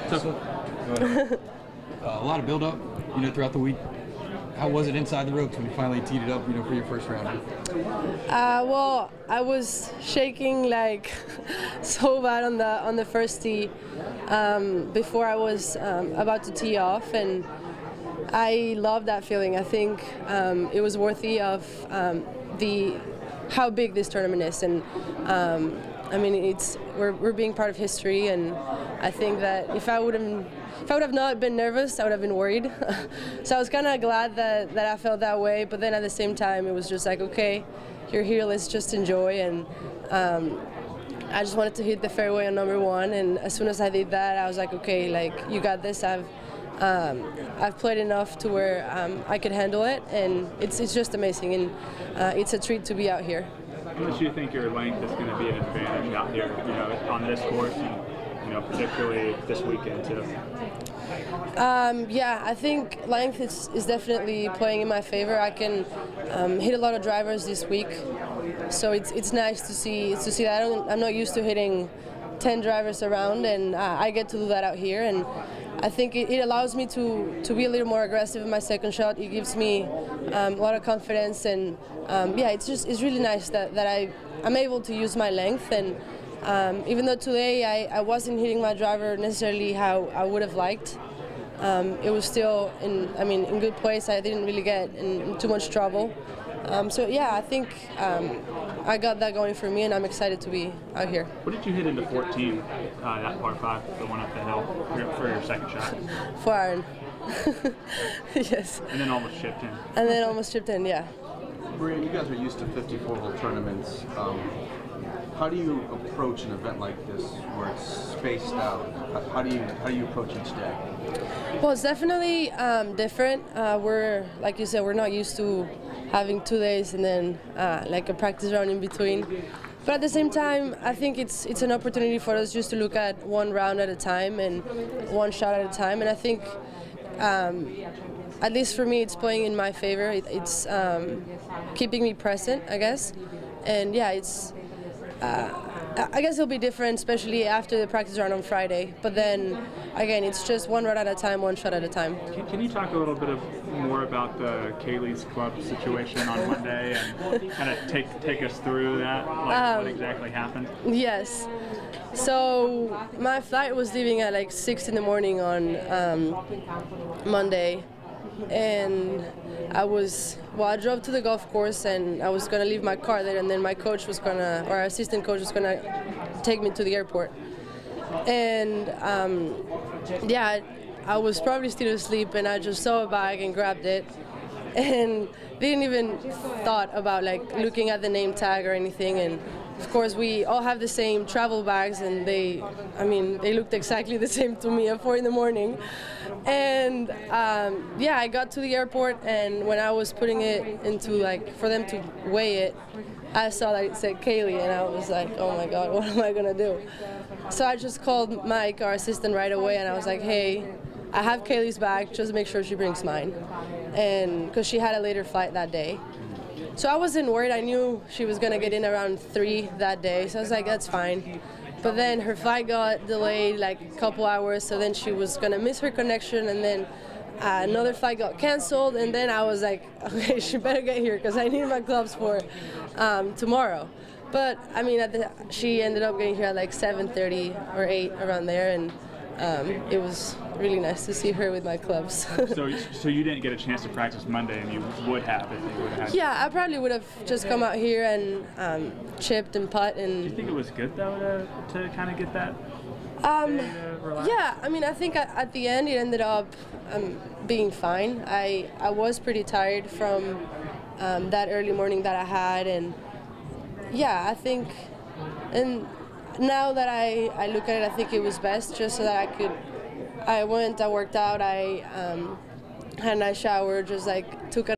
So, a lot of build-up, throughout the week. How was it inside the ropes when you finally teed it up, for your first round? Well, I was shaking like so bad on the first tee before I was about to tee off, and I love that feeling. I think it was worthy of how big this tournament is, and I mean we're being part of history, and I think that if I would have not been nervous, I would have been worried. So I was kind of glad that I felt that way, but then at the same time it was just like, okay, you're here, let's just enjoy. And I just wanted to hit the fairway on number one, and as soon as I did that, I was like, okay, like, you got this. I've played enough to where I could handle it, and it's just amazing, and it's a treat to be out here. How much do you think your length is going to be an advantage out here, on this course, and particularly this weekend too? Yeah, I think length is definitely playing in my favor. I can hit a lot of drivers this week, so it's nice to see that. I'm not used to hitting 10 drivers around, and I get to do that out here, and I think it allows me to be a little more aggressive in my second shot. It gives me a lot of confidence, and yeah, it's really nice that I'm able to use my length. And even though today I wasn't hitting my driver necessarily how I would have liked, it was still in good place. I didn't really get in too much trouble. So yeah, I think I got that going for me, and I'm excited to be out here. What did you hit into 14, that par 5, the one up the hill, for your second shot? 4-iron. Yes. And then almost chipped in. And then almost chipped in, yeah. Brian, you guys are used to 54-hole tournaments. How do you approach an event like this where it's spaced out? How do you approach each day? Well, it's definitely different. We're, like you said, we're not used to having 2 days and then like a practice round in between. But at the same time, I think it's an opportunity for us just to look at one round at a time and one shot at a time. And I think, at least for me, it's playing in my favor. It's keeping me present, I guess. And yeah, I guess it'll be different, especially after the practice round on Friday. But then, again, it's just one run at a time, one shot at a time. Can you talk a little bit more about the Kaylee's club situation on Monday and kind of take us through that, like what exactly happened? Yes. So my flight was leaving at like 6 in the morning on Monday. And I drove to the golf course, and I was going to leave my car there, and then my coach was going to, or our assistant coach was going to take me to the airport. And yeah, I was probably still asleep, and I just saw a bag and grabbed it, and didn't even thought about like looking at the name tag or anything. And of course, we all have the same travel bags, and they looked exactly the same to me at 4 in the morning. And yeah, I got to the airport, and when I was putting it into, like, for them to weigh it, I saw that it said Kaylee, and I was like, oh my God, what am I gonna do? So I just called Mike, our assistant, right away, and I was like, hey, I have Kaylee's bag, just make sure she brings mine. And because she had a later flight that day. So I wasn't worried. I knew she was gonna get in around 3 that day, so I was like, that's fine. But then her flight got delayed like a couple hours, so then she was gonna miss her connection, and then another flight got canceled, and then I was like, okay, she better get here because I need my clubs for tomorrow. But I mean, she ended up getting here at like 7:30 or 8, around there, and it was really nice to see her with my clubs. So you didn't get a chance to practice Monday, and you would have if you would have had. Yeah, I probably would have just come out here and chipped and putt. And do you think it was good though to kind of get that? Yeah, I mean, I think at the end it ended up being fine. I was pretty tired from that early morning that I had, and yeah, I think, and now that I look at it, I think it was best just so that I went, I worked out, I had a nice shower, just like took a